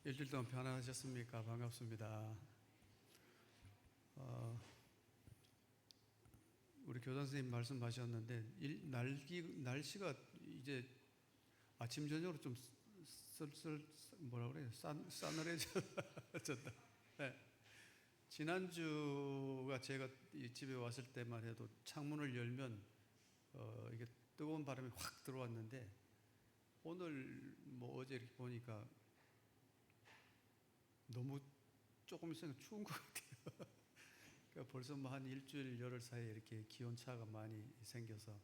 일주일 동안 편안하셨습니까? 반갑습니다. 우리 교장 선생님 말씀하셨는데 날씨가 이제 아침 저녁으로 좀 슬슬 뭐라 그래요? 싸늘해졌다. 네. 지난주가 제가 이 집에 왔을 때만 해도 창문을 열면 이게 뜨거운 바람이 확 들어왔는데, 오늘 뭐 어제 이렇게 보니까 너무 조금 있으면 추운 것 같아요. 그러니까 벌써 뭐 한 일주일 열흘 사이에 이렇게 기온 차가 많이 생겨서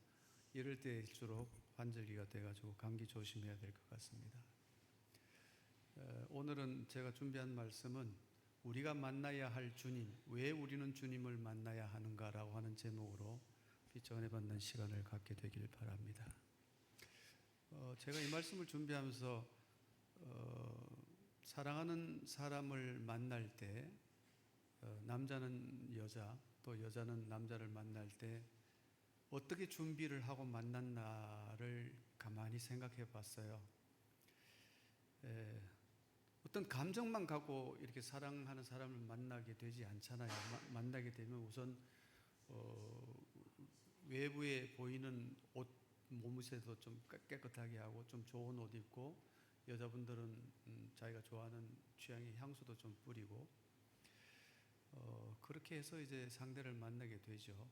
이럴 때일수록 환절기가 돼가지고 감기 조심해야 될 것 같습니다. 오늘은 제가 준비한 말씀은 우리가 만나야 할 주님, 왜 우리는 주님을 만나야 하는가라고 하는 제목으로 전해받는 시간을 갖게 되길 바랍니다. 제가 이 말씀을 준비하면서 사랑하는 사람을 만날 때, 남자는 여자, 또 여자는 남자를 만날 때 어떻게 준비를 하고 만났나를 가만히 생각해 봤어요. 어떤 감정만 갖고 이렇게 사랑하는 사람을 만나게 되지 않잖아요. 만나게 되면 우선 외부에 보이는 옷, 몸무새도 좀 깨끗하게 하고 좀 좋은 옷 입고, 여자분들은 자기가 좋아하는 취향의 향수도 좀 뿌리고, 그렇게 해서 이제 상대를 만나게 되죠.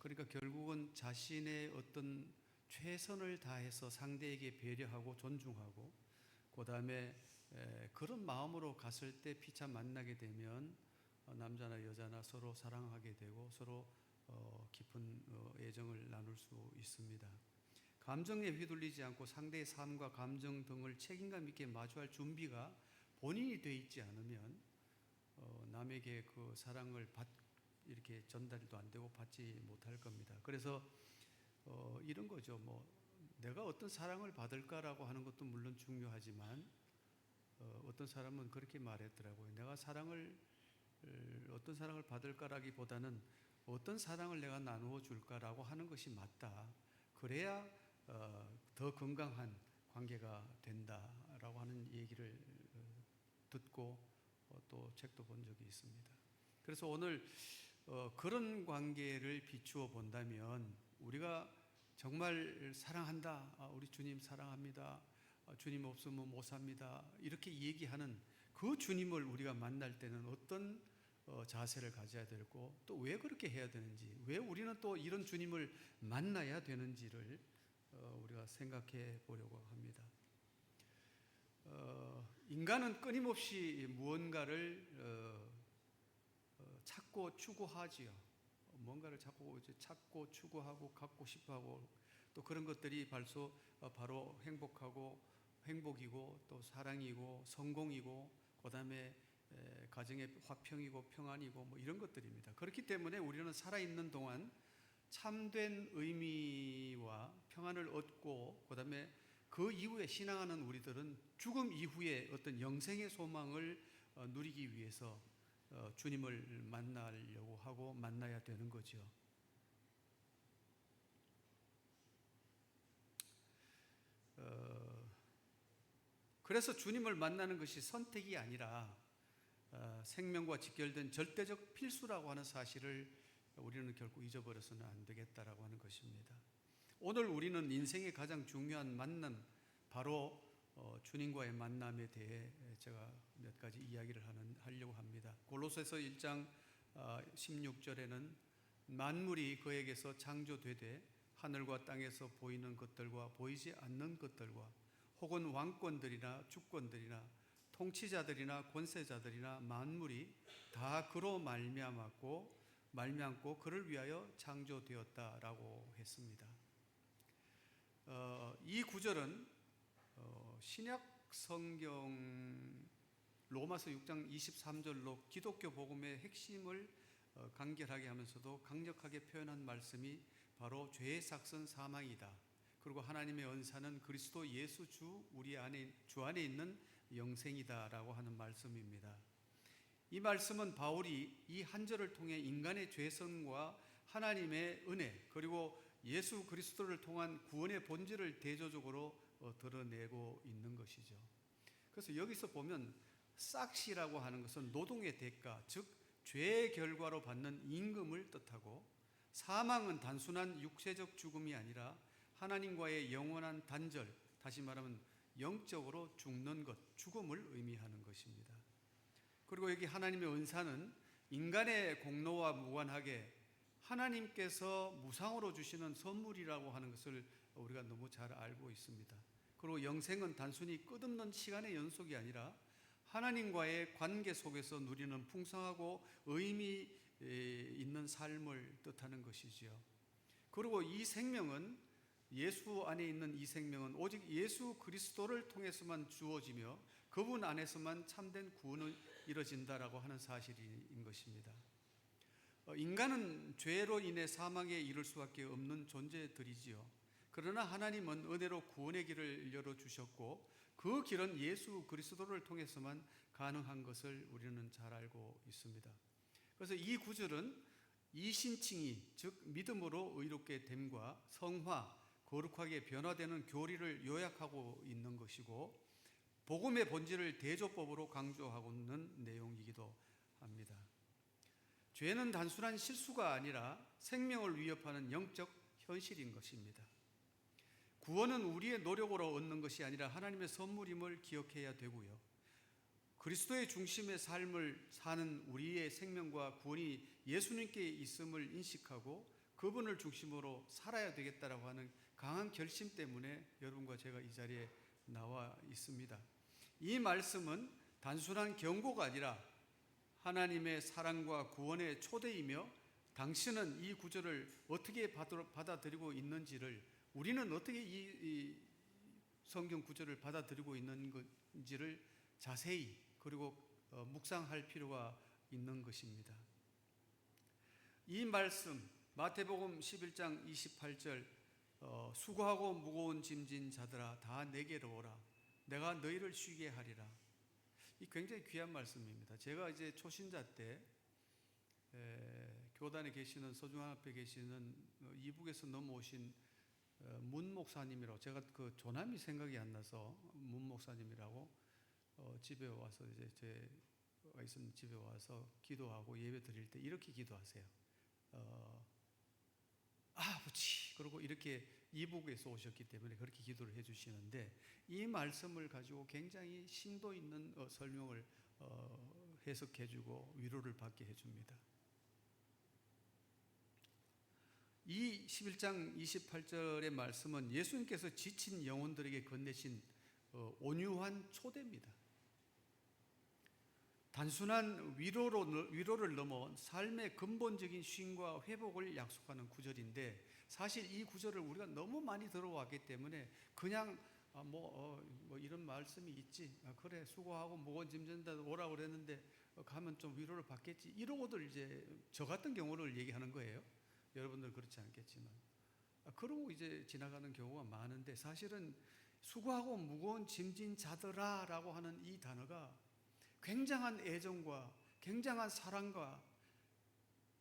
그러니까 결국은 자신의 어떤 최선을 다해서 상대에게 배려하고 존중하고, 그 다음에 그런 마음으로 갔을 때 피차 만나게 되면 남자나 여자나 서로 사랑하게 되고 서로 깊은 애정을 나눌 수 있습니다. 감정에 휘둘리지 않고 상대의 삶과 감정 등을 책임감 있게 마주할 준비가 본인이 돼 있지 않으면 남에게 그 사랑을 이렇게 전달도 안 되고 받지 못할 겁니다. 그래서 이런 거죠. 뭐 내가 어떤 사랑을 받을까라고 하는 것도 물론 중요하지만, 어떤 사람은 그렇게 말했더라고요. 내가 어떤 사랑을 받을까라기보다는 어떤 사랑을 내가 나누어 줄까라고 하는 것이 맞다. 그래야 더 건강한 관계가 된다라고 하는 얘기를 듣고 또 책도 본 적이 있습니다. 그래서 오늘 그런 관계를 비추어 본다면, 우리가 정말 사랑한다, 우리 주님 사랑합니다, 주님 없으면 못 삽니다, 이렇게 얘기하는 그 주님을 우리가 만날 때는 어떤 자세를 가져야 되고, 또 왜 그렇게 해야 되는지, 왜 우리는 또 이런 주님을 만나야 되는지를 우리가 생각해 보려고 합니다. 인간은 끊임없이 무언가를 찾고 추구하지요. 뭔가를 자꾸 찾고 추구하고 갖고 싶어하고, 또 그런 것들이 바로 행복이고 또 사랑이고 성공이고, 그 다음에 가정의 화평이고 평안이고 뭐 이런 것들입니다. 그렇기 때문에 우리는 살아있는 동안 참된 의미와 평안을 얻고, 그 다음에 그 이후에 신앙하는 우리들은 죽음 이후에 어떤 영생의 소망을 누리기 위해서 주님을 만나려고 하고 만나야 되는 거죠. 그래서 주님을 만나는 것이 선택이 아니라 생명과 직결된 절대적 필수라고 하는 사실을 우리는 결코 잊어버려서는 안 되겠다라고 하는 것입니다. 오늘 우리는 인생의 가장 중요한 만남, 바로 주님과의 만남에 대해 제가 몇 가지 이야기를 하려고 합니다. 골로새서 1장 16절에는 만물이 그에게서 창조되되 하늘과 땅에서 보이는 것들과 보이지 않는 것들과 혹은 왕권들이나 주권들이나 통치자들이나 권세자들이나 만물이 다 그로 말미암고 그를 위하여 창조되었다라고 했습니다. 이 구절은 신약 성경 로마서 6장 23절로 기독교 복음의 핵심을 간결하게 하면서도 강력하게 표현한 말씀이 바로 죄의 삭선 사망이다, 그리고 하나님의 은사는 그리스도 예수 주 안에 있는 영생이다라고 하는 말씀입니다. 이 말씀은 바울이 이 한 절을 통해 인간의 죄성과 하나님의 은혜, 그리고 예수 그리스도를 통한 구원의 본질을 대조적으로 드러내고 있는 것이죠. 그래서 여기서 보면 싹시라고 하는 것은 노동의 대가, 즉 죄의 결과로 받는 임금을 뜻하고, 사망은 단순한 육체적 죽음이 아니라 하나님과의 영원한 단절, 다시 말하면 영적으로 죽는 것, 죽음을 의미하는 것입니다. 그리고 여기 하나님의 은사는 인간의 공로와 무관하게 하나님께서 무상으로 주시는 선물이라고 하는 것을 우리가 너무 잘 알고 있습니다. 그리고 영생은 단순히 끝없는 시간의 연속이 아니라 하나님과의 관계 속에서 누리는 풍성하고 의미 있는 삶을 뜻하는 것이지요. 그리고 이 생명은, 예수 안에 있는 이 생명은 오직 예수 그리스도를 통해서만 주어지며 그분 안에서만 참된 구원이 이루어진다라고 하는 사실인 것입니다. 인간은 죄로 인해 사망에 이를 수밖에 없는 존재들이지요. 그러나 하나님은 은혜로 구원의 길을 열어주셨고, 그 길은 예수 그리스도를 통해서만 가능한 것을 우리는 잘 알고 있습니다. 그래서 이 구절은 이신칭의, 즉 믿음으로 의롭게 됨과 성화, 거룩하게 변화되는 교리를 요약하고 있는 것이고, 복음의 본질을 대조법으로 강조하고 있는 내용이기도 합니다. 죄는 단순한 실수가 아니라 생명을 위협하는 영적 현실인 것입니다. 구원은 우리의 노력으로 얻는 것이 아니라 하나님의 선물임을 기억해야 되고요. 그리스도의 중심의 삶을 사는 우리의 생명과 구원이 예수님께 있음을 인식하고 그분을 중심으로 살아야 되겠다라고 하는 강한 결심 때문에 여러분과 제가 이 자리에 나와 있습니다. 이 말씀은 단순한 경고가 아니라 하나님의 사랑과 구원의 초대이며, 당신은 이 구절을 어떻게 받아들이고 있는지를, 우리는 어떻게 이 성경 구절을 받아들이고 있는 건지를 자세히 그리고 묵상할 필요가 있는 것입니다. 이 말씀 마태복음 11장 28절, 수고하고 무거운 짐진 자들아 다 내게로 오라, 내가 너희를 쉬게 하리라. 이 굉장히 귀한 말씀입니다. 제가 이제 초신자 때 교단에 계시는, 서중앙 앞에 계시는 이북에서 넘어오신 문 목사님이라고, 제가 그 조남이 생각이 안 나서 문 목사님이라고 집에 와서, 이제 제가 있는 집에 와서 기도하고 예배 드릴 때 이렇게 기도하세요. 아버지, 그리고 이렇게 이북에서 오셨기 때문에 그렇게 기도를 해주시는데, 이 말씀을 가지고 굉장히 심도 있는 설명을 해석해주고 위로를 받게 해줍니다. 이 11장 28절의 말씀은 예수님께서 지친 영혼들에게 건네신 온유한 초대입니다. 단순한 위로를 넘어 삶의 근본적인 쉼과 회복을 약속하는 구절인데, 사실 이 구절을 우리가 너무 많이 들어왔기 때문에 그냥 이런 말씀이 있지, 그래 수고하고 무거운 짐 진다 오라고 그랬는데 가면 좀 위로를 받겠지, 이러고들 이제 저 같은 경우를 얘기하는 거예요. 여러분들 그렇지 않겠지만 그러고 이제 지나가는 경우가 많은데, 사실은 수고하고 무거운 짐진 자들아 라고 하는 이 단어가 굉장한 애정과 굉장한 사랑과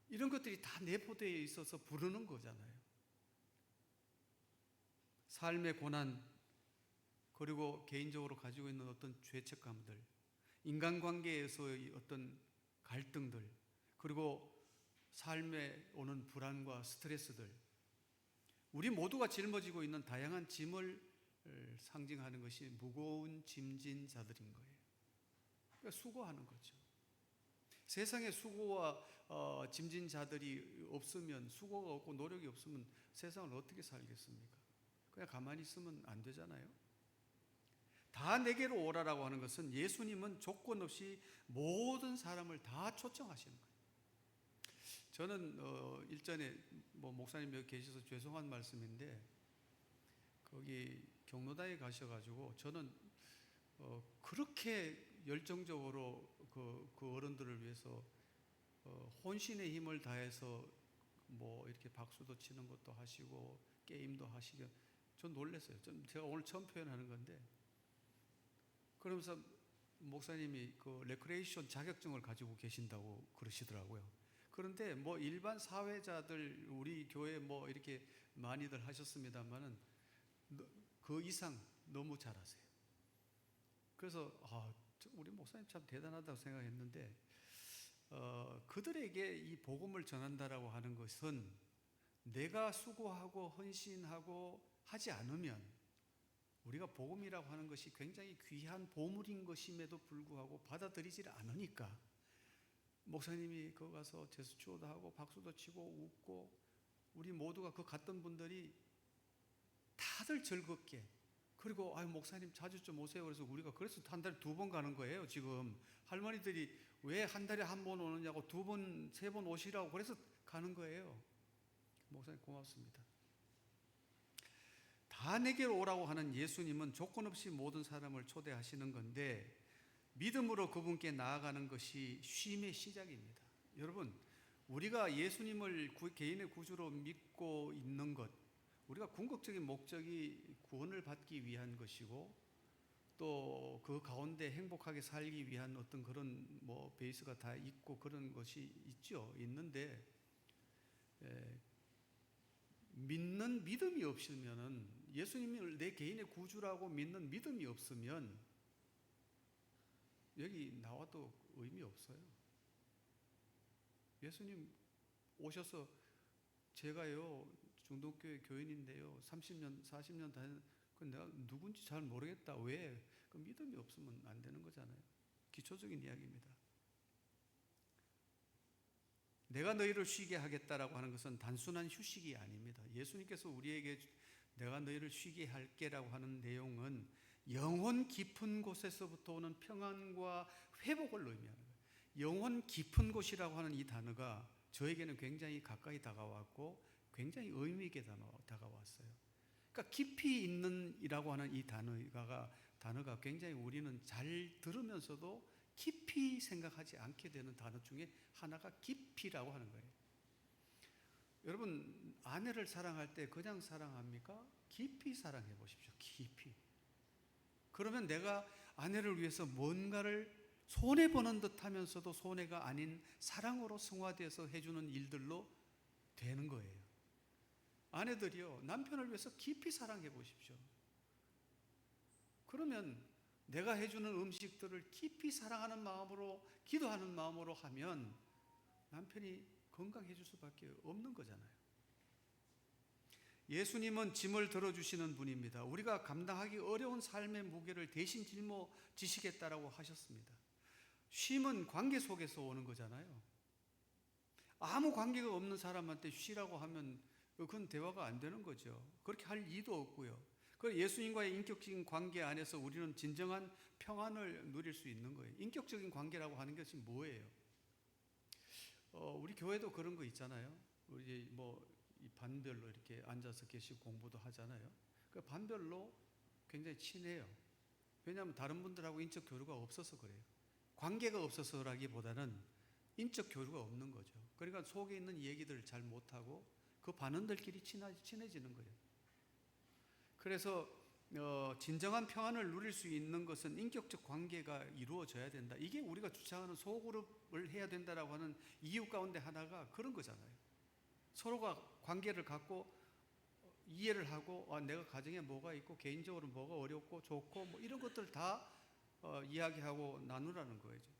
이런 것들이 다 내포되어 있어서 부르는 거잖아요. 삶의 고난, 그리고 개인적으로 가지고 있는 어떤 죄책감들, 인간관계에서의 어떤 갈등들, 그리고 삶에 오는 불안과 스트레스들, 우리 모두가 짊어지고 있는 다양한 짐을 상징하는 것이 무거운 짐진 자들인 거예요. 그러니까 수고하는 거죠. 세상에 수고와 짐진 자들이 없으면, 수고가 없고 노력이 없으면 세상을 어떻게 살겠습니까? 그냥 가만히 있으면 안 되잖아요. 다 내게로 오라라고 하는 것은 예수님은 조건 없이 모든 사람을 다 초청하시는 거예요. 저는 일전에 목사님 여기 계셔서 죄송한 말씀인데, 거기 경로당에 가셔가지고 저는 그렇게 열정적으로 그 어른들을 위해서 혼신의 힘을 다해서 이렇게 박수도 치는 것도 하시고 게임도 하시고, 전 놀랐어요. 제가 오늘 처음 표현하는 건데, 그러면서 목사님이 그 레크레이션 자격증을 가지고 계신다고 그러시더라고요. 그런데 일반 사회자들, 우리 교회 이렇게 많이들 하셨습니다만은 그 이상 너무 잘하세요. 그래서 우리 목사님 참 대단하다고 생각했는데 그들에게 이 복음을 전한다라고 하는 것은 내가 수고하고 헌신하고 하지 않으면 우리가 복음이라고 하는 것이 굉장히 귀한 보물인 것임에도 불구하고 받아들이질 않으니까 목사님이 거기 가서 제스처도 하고 박수도 치고 웃고 우리 모두가 그 갔던 분들이 다들 즐겁게 그리고 목사님 자주 좀 오세요. 그래서 우리가 그래서 한 달에 2번 가는 거예요. 지금 할머니들이 왜 한 달에 한 번 오느냐고 2번, 3번 오시라고 그래서 가는 거예요. 목사님 고맙습니다. 다 내게로 오라고 하는 예수님은 조건 없이 모든 사람을 초대하시는 건데 믿음으로 그분께 나아가는 것이 쉼의 시작입니다. 여러분, 우리가 예수님을 개인의 구주로 믿고 있는 것, 우리가 궁극적인 목적이 구원을 받기 위한 것이고 또 그 가운데 행복하게 살기 위한 어떤 그런 베이스가 다 있고 그런 것이 있는데 믿는 믿음이 없으면은 예수님을 내 개인의 구주라고 믿는 믿음이 없으면 여기 나와도 의미 없어요. 예수님 오셔서 제가요 중동교회 교인인데요 30년 40년 다니는 내가 누군지 잘 모르겠다. 왜? 그 믿음이 없으면 안 되는 거잖아요. 기초적인 이야기입니다. 내가 너희를 쉬게 하겠다라고 하는 것은 단순한 휴식이 아닙니다. 예수님께서 우리에게 내가 너희를 쉬게 할게라고 하는 내용은 영혼 깊은 곳에서부터 오는 평안과 회복을 의미하는 거예요. 영혼 깊은 곳이라고 하는 이 단어가 저에게는 굉장히 가까이 다가왔고 굉장히 의미 있게 다가왔어요. 그러니까 깊이 있는 이라고 하는 이 단어가 굉장히 우리는 잘 들으면서도 깊이 생각하지 않게 되는 단어 중에 하나가 깊이라고 하는 거예요. 여러분, 아내를 사랑할 때 그냥 사랑합니까? 깊이 사랑해 보십시오. 깊이. 그러면 내가 아내를 위해서 뭔가를 손해보는 듯 하면서도 손해가 아닌 사랑으로 승화돼서 해주는 일들로 되는 거예요. 아내들이요, 남편을 위해서 깊이 사랑해 보십시오. 그러면 내가 해주는 음식들을 깊이 사랑하는 마음으로, 기도하는 마음으로 하면 남편이 건강해질 수밖에 없는 거잖아요. 예수님은 짐을 들어주시는 분입니다. 우리가 감당하기 어려운 삶의 무게를 대신 짊어지시겠다라고 하셨습니다. 쉼은 관계 속에서 오는 거잖아요. 아무 관계가 없는 사람한테 쉬라고 하면 그건 대화가 안 되는 거죠. 그렇게 할 이유도 없고요. 그리고 예수님과의 인격적인 관계 안에서 우리는 진정한 평안을 누릴 수 있는 거예요. 인격적인 관계라고 하는 것이 뭐예요? 우리 교회도 그런 거 있잖아요. 우리 이 반별로 이렇게 앉아서 계시고 공부도 하잖아요. 그 반별로 굉장히 친해요. 왜냐하면 다른 분들하고 인적 교류가 없어서 그래요. 관계가 없어서라기보다는 인적 교류가 없는 거죠. 그러니까 속에 있는 얘기들을 잘 못하고 그 반원들끼리 친해지는 거예요. 그래서 진정한 평안을 누릴 수 있는 것은 인격적 관계가 이루어져야 된다. 이게 우리가 주창하는 소그룹을 해야 된다라고 하는 이유 가운데 하나가 그런 거잖아요. 서로가 관계를 갖고 이해를 하고 내가 가정에 뭐가 있고 개인적으로 뭐가 어렵고 좋고 이런 것들 다 이야기하고 나누라는 거죠.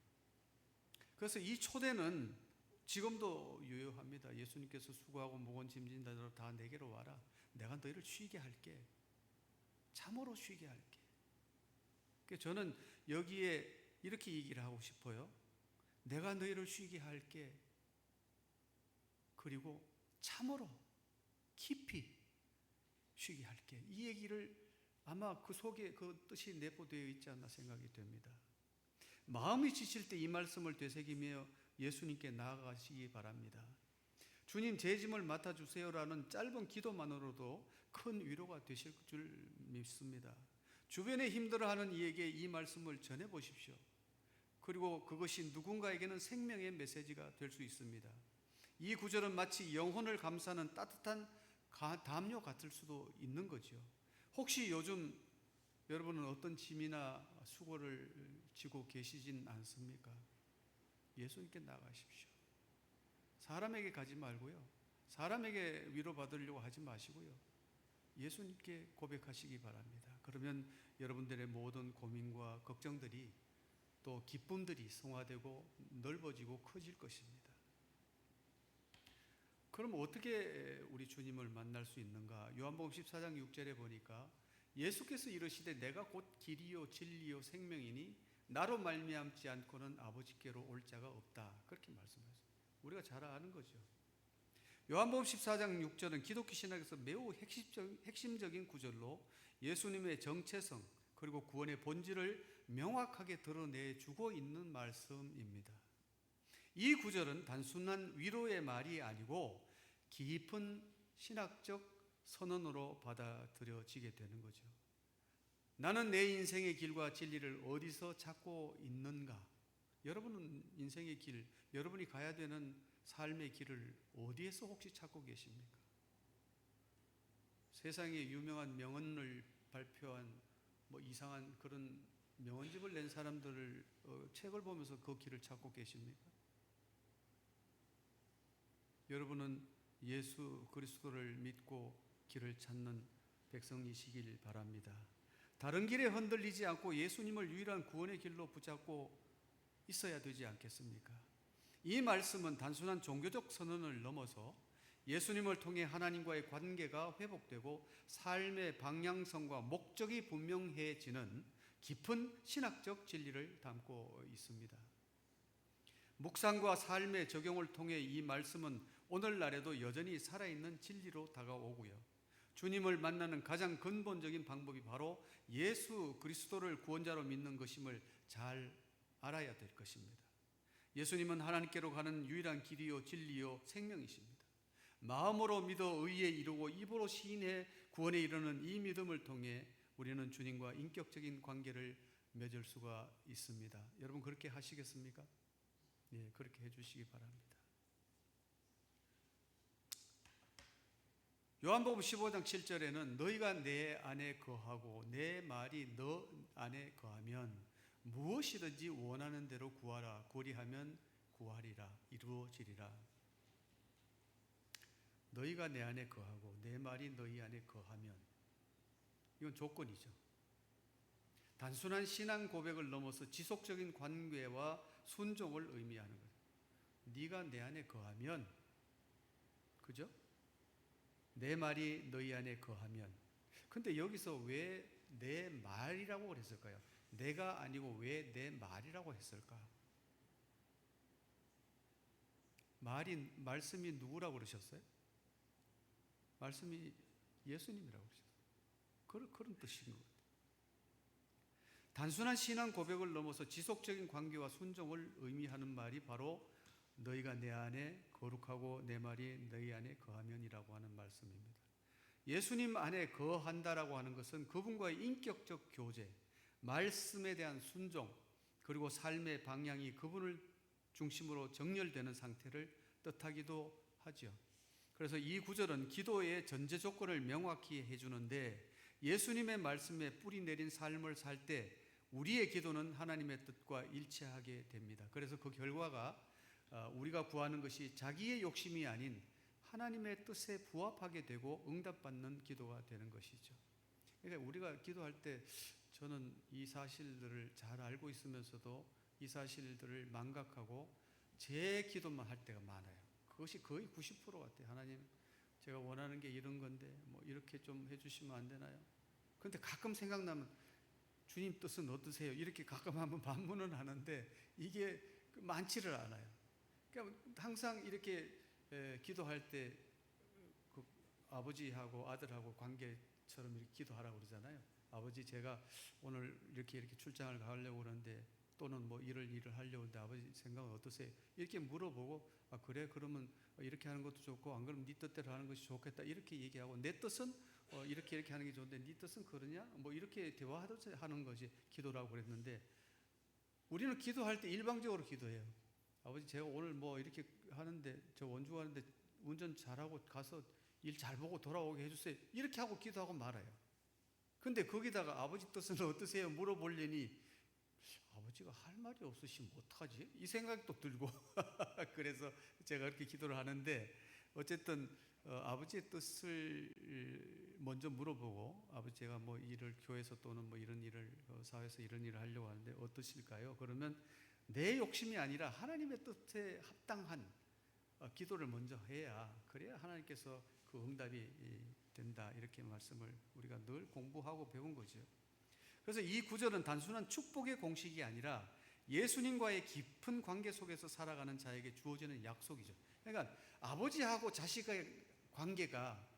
그래서 이 초대는 지금도 유효합니다. 예수님께서 수고하고 무거운 짐진 자들아 다 내게로 와라. 내가 너희를 쉬게 할게. 참으로 쉬게 할게. 저는 여기에 이렇게 얘기를 하고 싶어요. 내가 너희를 쉬게 할게. 그리고 참으로 깊이 쉬게 할게. 이 얘기를 아마 그 속에 그 뜻이 내포되어 있지 않나 생각이 됩니다. 마음이 지칠 때 이 말씀을 되새기며 예수님께 나아가시기 바랍니다. 주님 제 짐을 맡아주세요라는 짧은 기도만으로도 큰 위로가 되실 줄 믿습니다. 주변에 힘들어하는 이에게 이 말씀을 전해보십시오. 그리고 그것이 누군가에게는 생명의 메시지가 될 수 있습니다. 이 구절은 마치 영혼을 감싸는 따뜻한 담요 같을 수도 있는 거죠. 혹시 요즘 여러분은 어떤 짐이나 수고를 지고 계시진 않습니까? 예수님께 나가십시오. 사람에게 가지 말고요. 사람에게 위로받으려고 하지 마시고요. 예수님께 고백하시기 바랍니다. 그러면 여러분들의 모든 고민과 걱정들이 또 기쁨들이 성화되고 넓어지고 커질 것입니다. 그럼 어떻게 우리 주님을 만날 수 있는가? 요한복음 14장 6절에 보니까 예수께서 이르시되 내가 곧 길이요 진리요 생명이니 나로 말미암지 않고는 아버지께로 올 자가 없다. 그렇게 말씀하셨어요. 우리가 잘 아는 거죠. 요한복음 14장 6절은 기독교 신학에서 매우 핵심적인 구절로 예수님의 정체성 그리고 구원의 본질을 명확하게 드러내주고 있는 말씀입니다. 이 구절은 단순한 위로의 말이 아니고 깊은 신학적 선언으로 받아들여지게 되는 거죠. 나는 내 인생의 길과 진리를 어디서 찾고 있는가? 여러분은 인생의 길, 여러분이 가야 되는 삶의 길을 어디에서 혹시 찾고 계십니까? 세상에 유명한 명언을 발표한 이상한 그런 명언집을 낸 사람들을 책을 보면서 그 길을 찾고 계십니까? 여러분은 예수 그리스도를 믿고 길을 찾는 백성이시길 바랍니다. 다른 길에 흔들리지 않고 예수님을 유일한 구원의 길로 붙잡고 있어야 되지 않겠습니까? 이 말씀은 단순한 종교적 선언을 넘어서 예수님을 통해 하나님과의 관계가 회복되고 삶의 방향성과 목적이 분명해지는 깊은 신학적 진리를 담고 있습니다. 묵상과 삶의 적용을 통해 이 말씀은 오늘날에도 여전히 살아있는 진리로 다가오고요. 주님을 만나는 가장 근본적인 방법이 바로 예수 그리스도를 구원자로 믿는 것임을 잘 알아야 될 것입니다. 예수님은 하나님께로 가는 유일한 길이요 진리요 생명이십니다. 마음으로 믿어 의에 이르고 입으로 시인해 구원에 이르는 이 믿음을 통해 우리는 주님과 인격적인 관계를 맺을 수가 있습니다. 여러분 그렇게 하시겠습니까? 네, 그렇게 해주시기 바랍니다. 요한복음 15장 7절에는 너희가 내 안에 거하고 내 말이 너 안에 거하면 무엇이든지 원하는 대로 구하라. 구리하면 구하리라. 이루어지리라. 너희가 내 안에 거하고 내 말이 너희 안에 거하면, 이건 조건이죠. 단순한 신앙 고백을 넘어서 지속적인 관계와 순종을 의미하는 거예요. 네가 내 안에 거하면, 그죠? 내 말이 너희 안에 거하면. 근데 여기서 왜 내 말이라고 그랬을까요? 내가 아니고 왜 내 말이라고 했을까? 말씀이 누구라고 그러셨어요? 말씀이 예수님이라고 그러셨어요. 그런 뜻인 것 같아요. 단순한 신앙 고백을 넘어서 지속적인 관계와 순종을 의미하는 말이 바로 너희가 내 안에 거룩하고 내 말이 너희 안에 거하면이라고 하는 말씀입니다. 예수님 안에 거한다라고 하는 것은 그분과의 인격적 교제, 말씀에 대한 순종, 그리고 삶의 방향이 그분을 중심으로 정렬되는 상태를 뜻하기도 하죠. 그래서 이 구절은 기도의 전제 조건을 명확히 해주는데, 예수님의 말씀에 뿌리 내린 삶을 살 때 우리의 기도는 하나님의 뜻과 일치하게 됩니다. 그래서 그 결과가 우리가 구하는 것이 자기의 욕심이 아닌 하나님의 뜻에 부합하게 되고 응답받는 기도가 되는 것이죠. 그러니까 우리가 기도할 때 저는 이 사실들을 잘 알고 있으면서도 이 사실들을 망각하고 제 기도만 할 때가 많아요. 그것이 거의 90% 같아요. 하나님, 제가 원하는 게 이런 건데 이렇게 좀 해주시면 안 되나요? 그런데 가끔 생각나면 주님 뜻은 어떠세요? 이렇게 가끔 한번 반문은 하는데 이게 많지를 않아요. 그러니까 항상 이렇게 기도할 때 그 아버지하고 아들하고 관계처럼 이렇게 기도하라고 그러잖아요. 아버지, 제가 오늘 이렇게 출장을 가려고 그러는데, 또는 일을 하려고 하는데 아버지 생각은 어떠세요? 이렇게 물어보고, 그래, 그러면 이렇게 하는 것도 좋고, 안 그러면 네 뜻대로 하는 것이 좋겠다, 이렇게 얘기하고, 내 뜻은 이렇게 하는 게 좋은데 네 뜻은 그러냐? 이렇게 대화하는 것이 기도라고 그랬는데, 우리는 기도할 때 일방적으로 기도해요. 아버지, 제가 오늘 이렇게 하는데, 저 원주 가는데 운전 잘하고 가서 일 잘 보고 돌아오게 해주세요. 이렇게 하고 기도하고 말아요. 근데 거기다가 아버지 뜻은 어떠세요? 물어보려니 아버지가 할 말이 없으시면 어떡하지? 이 생각이 또 들고 그래서 제가 그렇게 기도를 하는데, 어쨌든 아버지의 뜻을 먼저 물어보고 아버지 제가 뭐 일을 교회에서 또는 뭐 이런 일을 사회에서 이런 일을 하려고 하는데 어떠실까요? 그러면 내 욕심이 아니라 하나님의 뜻에 합당한 기도를 먼저 해야 그래야 하나님께서 그 응답이 된다 이렇게 말씀을 우리가 늘 공부하고 배운 거죠. 그래서 이 구절은 단순한 축복의 공식이 아니라 예수님과의 깊은 관계 속에서 살아가는 자에게 주어지는 약속이죠. 그러니까 아버지하고 자식의 관계가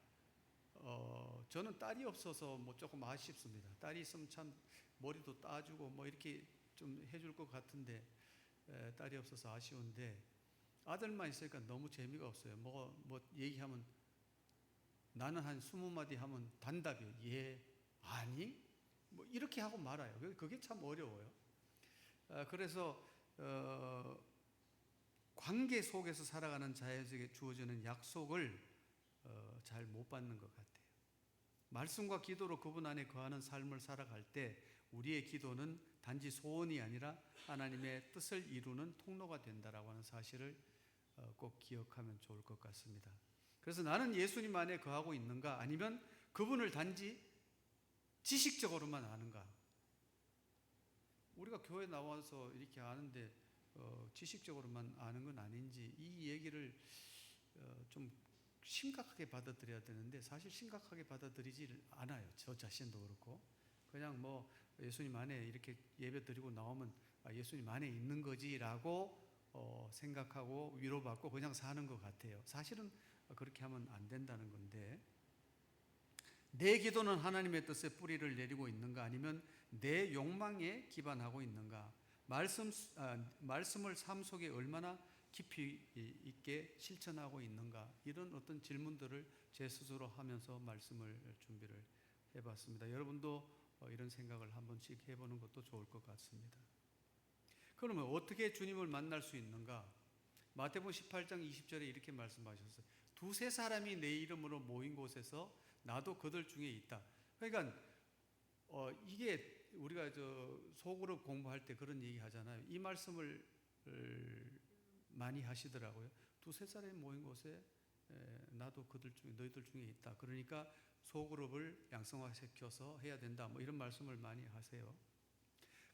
저는 딸이 없어서 뭐 조금 아쉽습니다. 딸이 있으면 참 머리도 따주고 뭐 이렇게 좀 해줄 것 같은데 딸이 없어서 아쉬운데 아들만 있으니까 너무 재미가 없어요. 뭐 얘기하면 나는 한 20마디 하면 단답이에요. 예, 아니, 뭐 이렇게 하고 말아요. 그게 참 어려워요. 그래서 관계 속에서 살아가는 자에게 주어지는 약속을 잘 못 받는 것 같아요. 말씀과 기도로 그분 안에 거하는 삶을 살아갈 때 우리의 기도는 단지 소원이 아니라 하나님의 뜻을 이루는 통로가 된다라고 하는 사실을 꼭 기억하면 좋을 것 같습니다. 그래서 나는 예수님 안에 거하고 있는가 아니면 그분을 단지 지식적으로만 아는가? 우리가 교회 나와서 이렇게 아는데 지식적으로만 아는 건 아닌지 이 얘기를 좀 심각하게 받아들여야 되는데 사실 심각하게 받아들이지 않아요. 저 자신도 그렇고 그냥 뭐 예수님 안에 이렇게 예배 드리고 나오면 예수님 안에 있는 거지라고 생각하고 위로받고 그냥 사는 것 같아요. 사실은 그렇게 하면 안 된다는 건데 내 기도는 하나님의 뜻에 뿌리를 내리고 있는가 아니면 내 욕망에 기반하고 있는가 말씀을 삶 속에 얼마나 깊이 있게 실천하고 있는가 이런 어떤 질문들을 제 스스로 하면서 말씀을 준비를 해봤습니다. 여러분도 이런 생각을 한 번씩 해보는 것도 좋을 것 같습니다. 그러면 어떻게 주님을 만날 수 있는가? 마태복음 18장 20절에 이렇게 말씀하셨어요. 두세 사람이 내 이름으로 모인 곳에서 나도 그들 중에 있다. 그러니까 이게 우리가 소그룹 공부할 때 그런 얘기 하잖아요. 이 말씀을 많이 하시더라고요. 두세 사람이 모인 곳에 나도 그들 중에 너희들 중에 있다. 그러니까 소그룹을 양성화시켜서 해야 된다. 뭐 이런 말씀을 많이 하세요.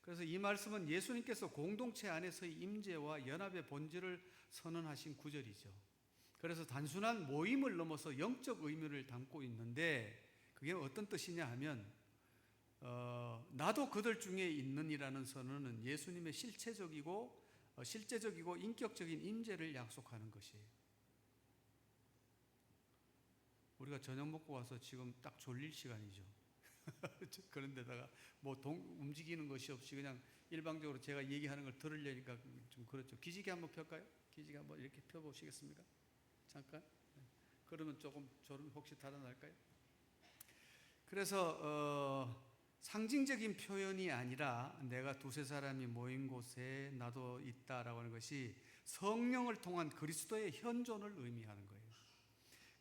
그래서 이 말씀은 예수님께서 공동체 안에서의 임재와 연합의 본질을 선언하신 구절이죠. 그래서 단순한 모임을 넘어서 영적 의미를 담고 있는데 그게 어떤 뜻이냐 하면 나도 그들 중에 있는이라는 선언은 예수님의 실체적이고 인격적인 임재를 약속하는 것이에요. 우리가 저녁 먹고 와서 지금 딱 졸릴 시간이죠. 그런데다가 뭐 움직이는 것이 없이 그냥 일방적으로 제가 얘기하는 걸 들으려니까 좀 그렇죠. 기지개 한번 펼까요? 기지개 한번 이렇게 펴보시겠습니까? 잠깐. 그러면 조금 졸음 혹시 달아날까요? 그래서 상징적인 표현이 아니라 내가 두세 사람이 모인 곳에 나도 있다라고 하는 것이 성령을 통한 그리스도의 현존을 의미하는 거예요.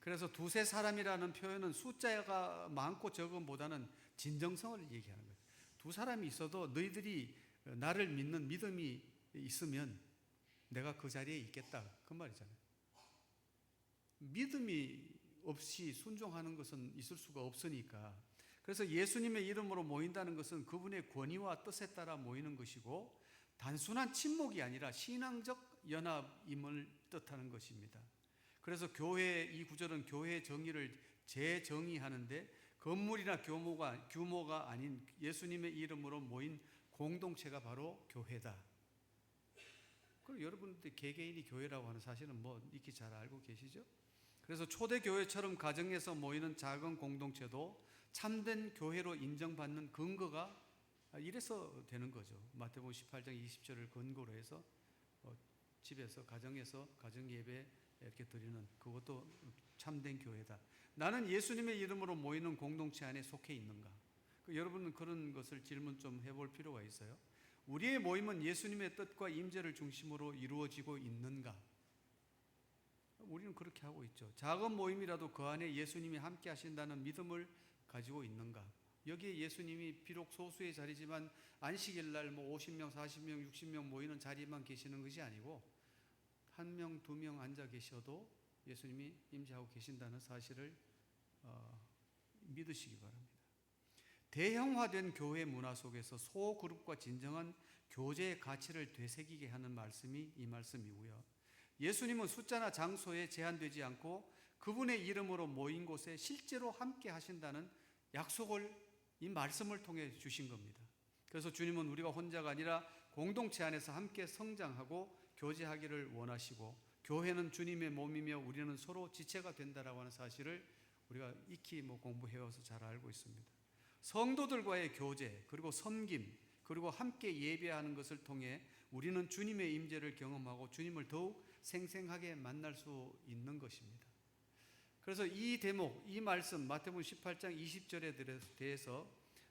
그래서 두세 사람이라는 표현은 숫자가 많고 적음보다는 진정성을 얘기하는 거예요. 두 사람이 있어도 너희들이 나를 믿는 믿음이 있으면 내가 그 자리에 있겠다. 그 말이잖아요. 믿음이 없이 순종하는 것은 있을 수가 없으니까. 그래서 예수님의 이름으로 모인다는 것은 그분의 권위와 뜻에 따라 모이는 것이고 단순한 친목이 아니라 신앙적 연합임을 뜻하는 것입니다. 그래서 이 구절은 교회의 정의를 재정의하는데 건물이나 규모가 아닌 예수님의 이름으로 모인 공동체가 바로 교회다. 그리고 여러분들 개개인이 교회라고 하는 사실은 뭐 익히 잘 알고 계시죠? 그래서 초대교회처럼 가정에서 모이는 작은 공동체도 참된 교회로 인정받는 근거가 이래서 되는 거죠. 마태복음 18장 20절을 근거로 해서 집에서 가정에서 가정예배 이렇게 드리는 그것도 참된 교회다. 나는 예수님의 이름으로 모이는 공동체 안에 속해 있는가? 여러분은 그런 것을 질문 좀 해볼 필요가 있어요. 우리의 모임은 예수님의 뜻과 임재를 중심으로 이루어지고 있는가? 우리는 그렇게 하고 있죠. 작은 모임이라도 그 안에 예수님이 함께 하신다는 믿음을 가지고 있는가? 여기에 예수님이 비록 소수의 자리지만 안식일 날 50명, 40명, 60명 모이는 자리에만 계시는 것이 아니고 1명, 2명 앉아 계셔도 예수님이 임재하고 계신다는 사실을 믿으시기 바랍니다. 대형화된 교회 문화 속에서 소그룹과 진정한 교제의 가치를 되새기게 하는 말씀이 이 말씀이고요. 예수님은 숫자나 장소에 제한되지 않고 그분의 이름으로 모인 곳에 실제로 함께 하신다는 약속을 이 말씀을 통해 주신 겁니다. 그래서 주님은 우리가 혼자가 아니라 공동체 안에서 함께 성장하고 교제하기를 원하시고, 교회는 주님의 몸이며 우리는 서로 지체가 된다라고 하는 사실을 우리가 익히 공부해와서 잘 알고 있습니다. 성도들과의 교제, 그리고 섬김, 그리고 함께 예배하는 것을 통해 우리는 주님의 임재를 경험하고 주님을 더욱 생생하게 만날 수 있는 것입니다. 그래서 이 대목, 이 말씀 마태복음 18장 20절에 대해서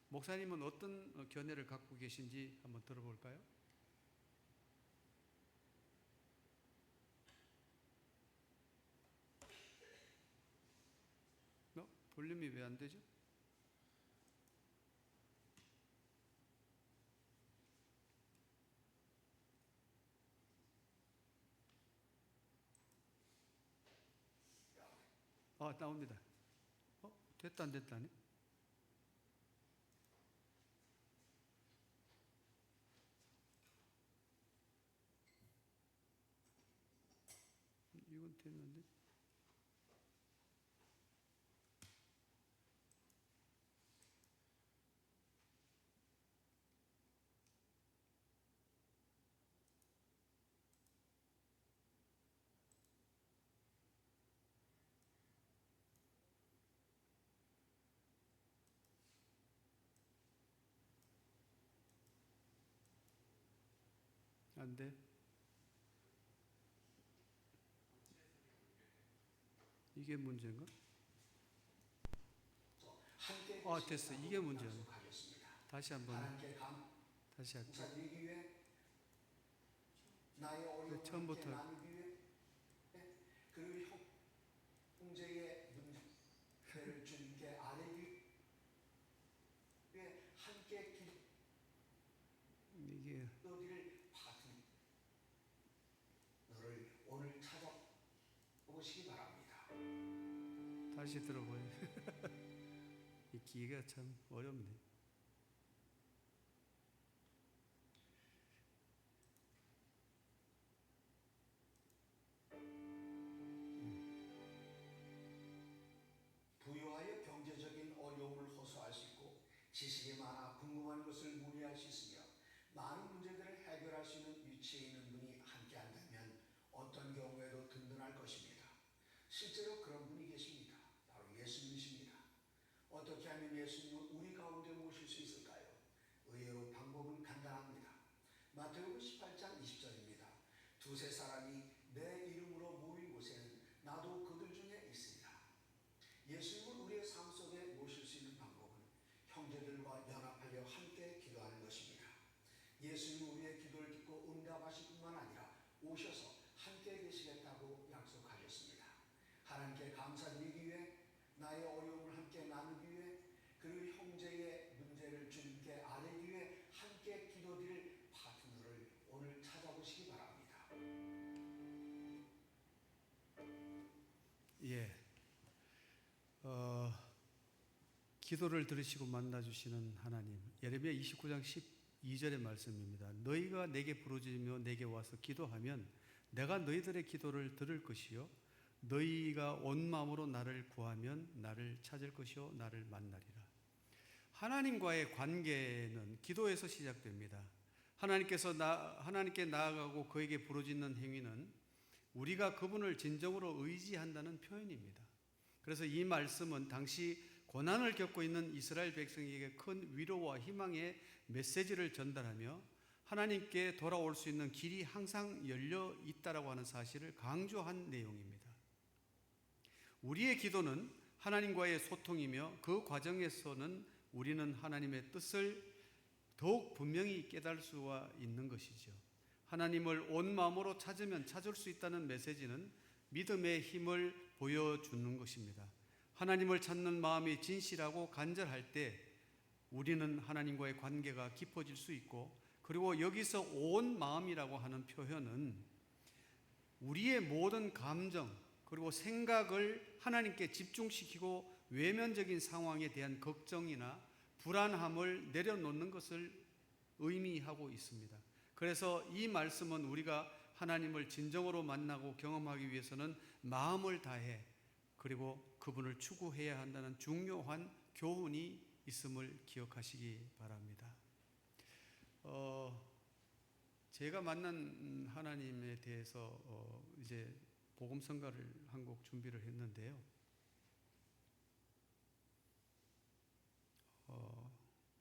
목사님은 어떤 견해를 갖고 계신지 한번 들어볼까요? 볼륨이 왜 안 되죠? 나옵니다. 됐다 안 됐다네? 이건 됐는데? 안 돼? 이게 문제인가? 됐어. 이게 문제야. 다시 한번. 다시 할게. 처음부터. 그리고 형제의 문제를 주님께 아뢰기 위해 함께 기도를 받은 너를 오늘 찾아보시기 바랍니다. 다시 들어봐요. 이 기회가 참 어렵네. 부유하여 경제적인 어려움을 호소할 수 있고 지식이 많아 궁금한 것을 문의할 수 있으며 많은 문제들을 해결할 수 있는 위치에 있는 분이 함께한다면 어떤 경우에도 든든할 것입니다. 실제로 그런 분이 계십니다. 바로 예수님이십니다. 어떻게 하면 예수님을 우리 가운데 모실 수 있을까요? 의외로 방법은 간단합니다. 마태복음 18장 20절입니다. 두세 사람이 내 이름으로 모인 곳에는 나도 그들 중에 있으리라. 예수님을 우리의 삶 속에 모실 수 있는 방법은 형제들과 연합하여 함께 기도하는 것입니다. 예수님은 우리의 기도를 듣고 응답하실 뿐만 아니라 오셔서 함께 계시겠다고 약속하셨습니다. 하나님께 감사드리기 위해, 나의 어려움을 함께 나누기 위해, 그리고 형제의 문제를 주님께 아뢰기 위해 함께 기도드릴 파트너를 오늘 찾아보시기 바랍니다. 기도를 들으시고 만나주시는 하나님, 예레미야 29장 12절의 말씀입니다. 너희가 내게 부르짖으며 내게 와서 기도하면 내가 너희들의 기도를 들을 것이요 너희가 온 마음으로 나를 구하면 나를 찾을 것이요 나를 만나리라. 하나님과의 관계는 기도에서 시작됩니다. 하나님께 나아가고 그에게 부르짖는 행위는 우리가 그분을 진정으로 의지한다는 표현입니다. 그래서 이 말씀은 당시 고난을 겪고 있는 이스라엘 백성에게 큰 위로와 희망의 메시지를 전달하며 하나님께 돌아올 수 있는 길이 항상 열려 있다라고 하는 사실을 강조한 내용입니다. 우리의 기도는 하나님과의 소통이며 그 과정에서는 우리는 하나님의 뜻을 더욱 분명히 깨달을 수가 있는 것이죠. 하나님을 온 마음으로 찾으면 찾을 수 있다는 메시지는 믿음의 힘을 보여주는 것입니다. 하나님을 찾는 마음이 진실하고 간절할 때 우리는 하나님과의 관계가 깊어질 수 있고, 그리고 여기서 온 마음이라고 하는 표현은 우리의 모든 감정 그리고 생각을 하나님께 집중시키고 외면적인 상황에 대한 걱정이나 불안함을 내려놓는 것을 의미하고 있습니다. 그래서 이 말씀은 우리가 하나님을 진정으로 만나고 경험하기 위해서는 마음을 다해 그리고 그분을 추구해야 한다는 중요한 교훈이 있음을 기억하시기 바랍니다. 제가 만난 하나님에 대해서 이제 복음성가를 한 곡 준비를 했는데요.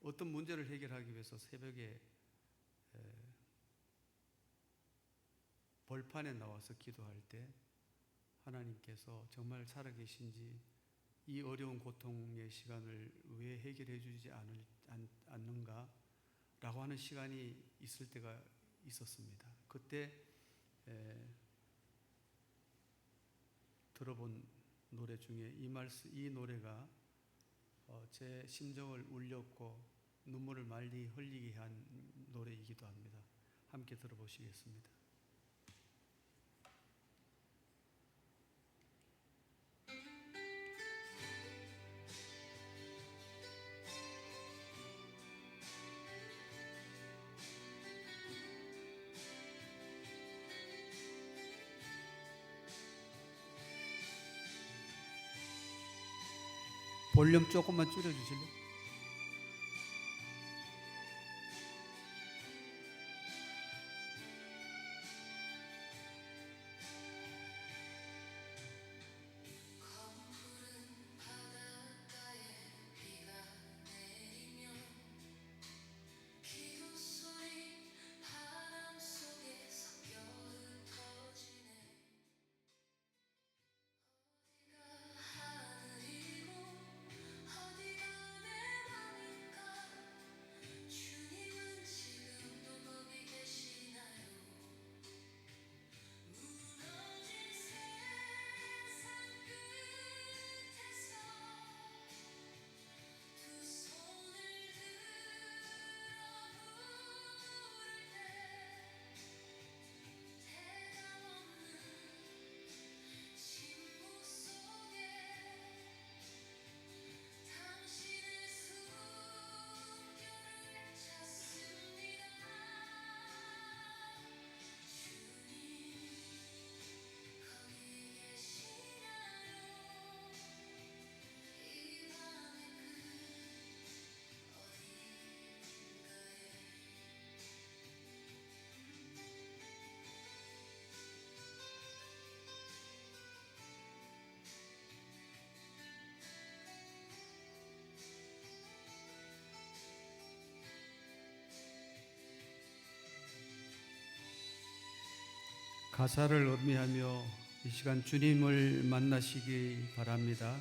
어떤 문제를 해결하기 위해서 새벽에 벌판에 나와서 기도할 때 하나님께서 정말 살아계신지 이 어려운 고통의 시간을 왜 해결해 주지 않는가 라고 하는 시간이 있을 때가 있었습니다. 그때 들어본 노래 중에 이 노래가 제 심정을 울렸고 눈물을 많이 흘리게 한 노래이기도 합니다. 함께 들어보시겠습니다. 볼륨 조금만 줄여주실래요? 가사를 음미하며 이 시간 주님을 만나시기 바랍니다.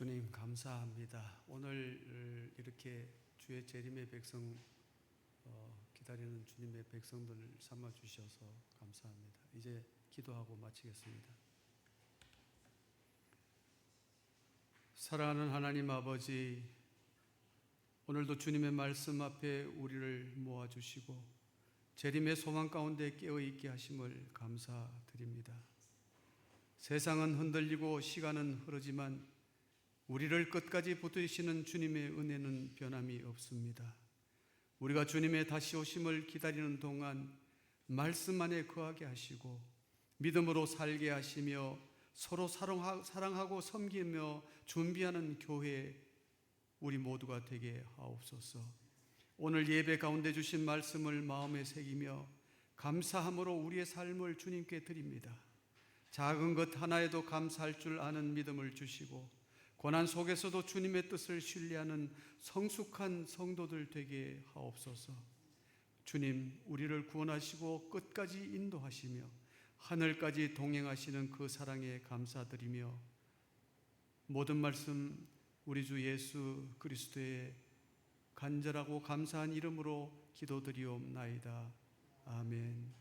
주님 감사합니다. 오늘 이렇게 주의 재림의 백성 기다리는 주님의 백성들 삼아 주셔서 감사합니다. 이제 기도하고 마치겠습니다. 사랑하는 하나님 아버지, 오늘도 주님의 말씀 앞에 우리를 모아주시고 재림의 소망 가운데 깨어있게 하심을 감사드립니다. 세상은 흔들리고 시간은 흐르지만 우리를 끝까지 붙드시는 주님의 은혜는 변함이 없습니다. 우리가 주님의 다시 오심을 기다리는 동안 말씀 안에 거하게 하시고 믿음으로 살게 하시며 서로 사랑하고 섬기며 준비하는 교회 우리 모두가 되게 하옵소서. 오늘 예배 가운데 주신 말씀을 마음에 새기며 감사함으로 우리의 삶을 주님께 드립니다. 작은 것 하나에도 감사할 줄 아는 믿음을 주시고 고난 속에서도 주님의 뜻을 신뢰하는 성숙한 성도들 되게 하옵소서. 주님, 우리를 구원하시고 끝까지 인도하시며 하늘까지 동행하시는 그 사랑에 감사드리며 모든 말씀 우리 주 예수 그리스도의 간절하고 감사한 이름으로 기도드리옵나이다. 아멘.